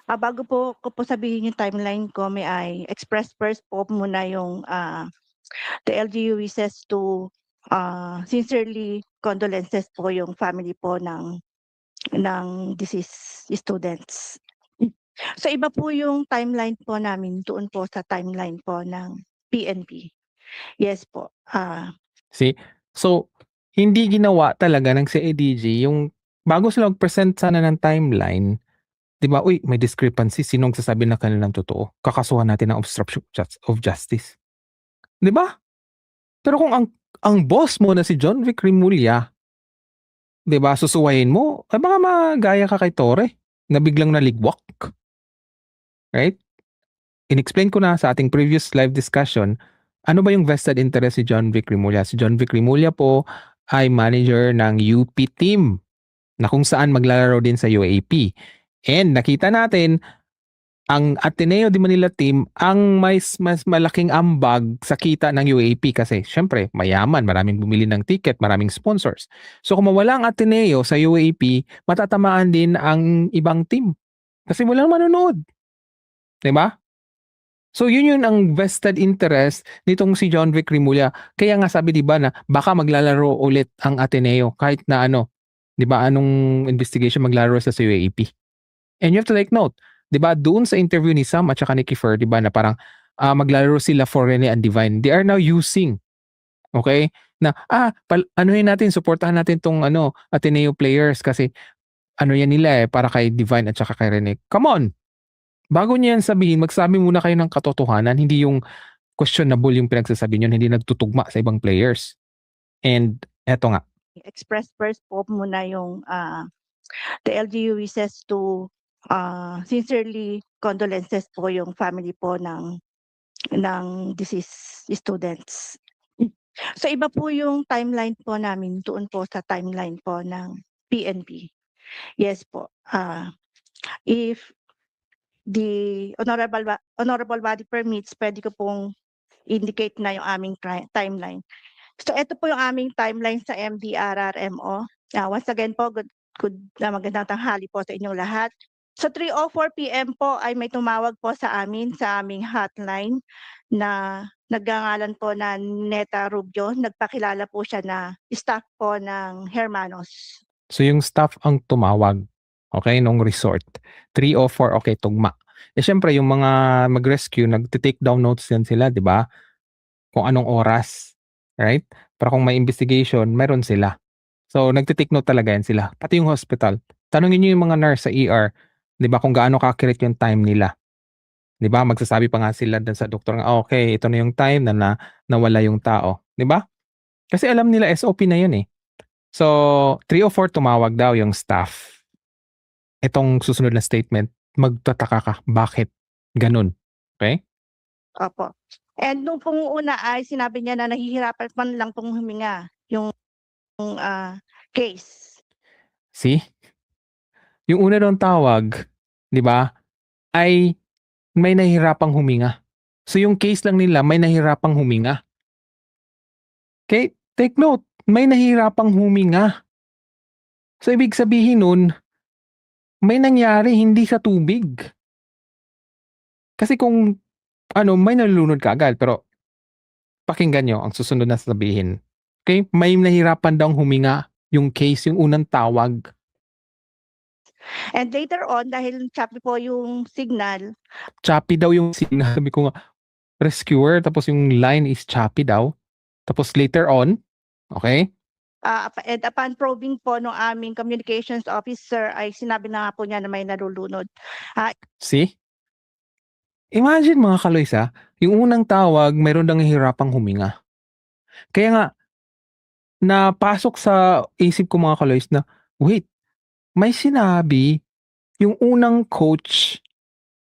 Bago ko po sabihin yung timeline ko, may I express first po muna yung, the LGU wishes to, sincerely condolences po yung family po ng deceased students. So iba po yung timeline po namin doon po sa timeline po ng PNP. Yes po, See? So, hindi ginawa talaga ng CIDG yung bago sila mag-present sana ng timeline, 'di ba? Uy, may discrepancy. Sino nagsasabi ng kanilang totoo? Kakasuhan natin ng obstruction of justice. 'Di ba? Pero kung ang boss mo na si John Vic Rimulya, 'di ba, susuwayin mo, ay baka magaya ka kay Tore na biglang naligwak, right? In-explain ko na sa ating previous live discussion, ano ba yung vested interest si John Vic Rimulya? Si John Vic Rimulya po ay manager ng UP team na kung saan maglalaro din sa UAP. And nakita natin ang Ateneo de Manila team ang mas malaking ambag sa kita ng UAP kasi syempre mayaman, maraming bumili ng ticket, maraming sponsors. So kung mawala ang Ateneo sa UAP, matatamaan din ang ibang team kasi walang manonood. 'Di ba? So yun ang vested interest nitong si John Vic Rimulya. Kaya nga sabi 'di ba na baka maglalaro ulit ang Ateneo kahit na 'di ba anong investigation maglalaro sa UAP. And you have to take note, 'di ba doon sa interview ni Sam at saka ni Kiefer, 'di ba na parang maglalaro sila for Rene and Divine. They are now using, okay? Na anuhin natin, suportahan natin tong Ateneo players kasi ano yan nila para kay Divine at saka kay Rene. Come on. Bago niyo yan sabihin, magsabi muna kayo ng katotohanan, hindi yung questionable yung pinagsasabi niyo, hindi nagtutugma sa ibang players. And eto nga. express first po muna yung, the LGU wishes to, sincerely condolences po yung family po ng deceased students. So iba po yung timeline po namin doon po sa timeline po ng PNP. Yes po, if the honorable body permits, puwede ko pong indicate na yung aming timeline. So eto po yung aming timeline sa MDRRMO. Once again po, magandang tanghali po sa inyong lahat. So 3:04 PM po ay may tumawag po sa amin sa aming hotline na nagngangalan po na Neta Rubio. Nagpakilala po siya na staff po ng Hermanos. So yung staff ang tumawag, okay, nung resort. 3:04, okay, tugma. Eh syempre yung mga mag-rescue, nagte-take down notes yan sila, 'di ba? Kung anong oras, right? Para kung may investigation, meron sila. So nagte-take note talaga yan sila. Pati yung hospital. Tanungin niyo yung mga nurse sa ER, 'di ba, kung gaano ka-accurate yung time nila. 'Di ba? Magsasabi pa nga sila dun sa doktor nga, okay, ito na yung time na nawala yung tao, 'di ba? Kasi alam nila SOP na yun eh. So 3:04 tumawag daw yung staff. Itong susunod na statement, magtataka ka, bakit gano'n, okay? Opo. And nung pong una ay sinabi niya na nahihirapan man lang pong huminga yung, case. See? Yung una nung tawag, 'di ba, ay may nahihirapang huminga. So yung case lang nila may nahihirapang huminga. Okay, take note, may nahihirapang huminga. So ibig sabihin nun, may nangyari hindi sa tubig. Kasi kung may nalulunod kaagad pero pakinggan niyo ang susunod na sasabihin. Okay, may nahirapan daw huminga yung case, yung unang tawag. And later on dahil choppy po yung signal, Choppy daw yung signal. Sabi ko nga, rescuer, tapos yung line is choppy daw. Tapos later on, okay? and upon probing po nung aming communications officer ay sinabi na nga po niya na may nalulunod. See? Imagine mga kaloys yung unang tawag, meron nang hirapang huminga. Kaya nga, napasok sa isip ko mga kaloys na, wait, may sinabi yung unang coach,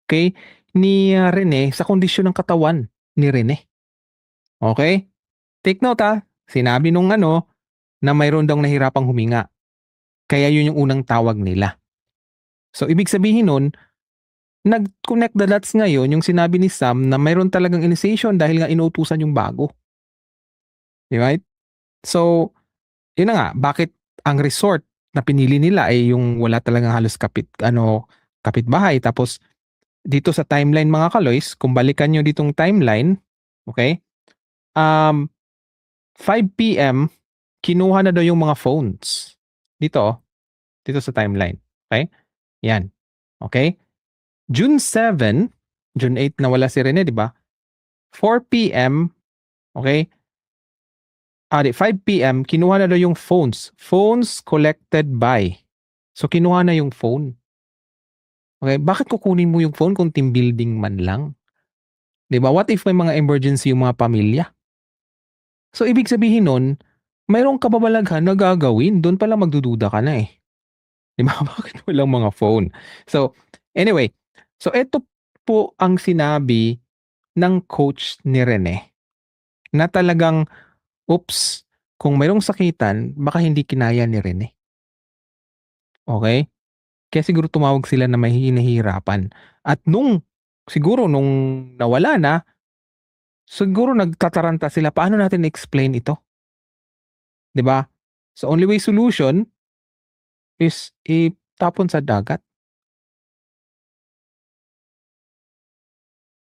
okay, ni Rene sa kondisyon ng katawan ni Rene. Okay? Take note sinabi nung na mayroon daw nahirapang huminga. Kaya yun yung unang tawag nila. So ibig sabihin nun, nag-connect the dots ngayon yung sinabi ni Sam na mayroon talagang initiation dahil nga inuutusan yung bago. Right? So, yun na nga, bakit ang resort na pinili nila ay yung wala talagang halos kapitbahay. Tapos dito sa timeline mga kaloys, kung balikan nyo ditong timeline, okay? 5 PM, kinuha na daw yung mga phones. Dito sa timeline. Okay? Yan. Okay? June 7, June 8 nawala si Rene, di ba? 4 PM, okay? 5 PM, kinuha na daw yung phones. Phones collected by. So, kinuha na yung phone. Okay? Bakit kukunin mo yung phone kung team building man lang? Di ba? What if may mga emergency yung mga pamilya? So, ibig sabihin nun, mayroong kababalaghan na gagawin. Doon pala magdududa ka na eh. Di ba? Bakit walang mga phone? So, anyway. So, ito po ang sinabi ng coach ni Rene na talagang, oops, kung mayroong sakitan, baka hindi kinaya ni Rene. Okay? Kaya siguro tumawag sila na may hinahirapan. At siguro nung nawala na, siguro nagtataranta sila, paano natin explain ito? 'Di ba? So only way solution is itapon sa dagat.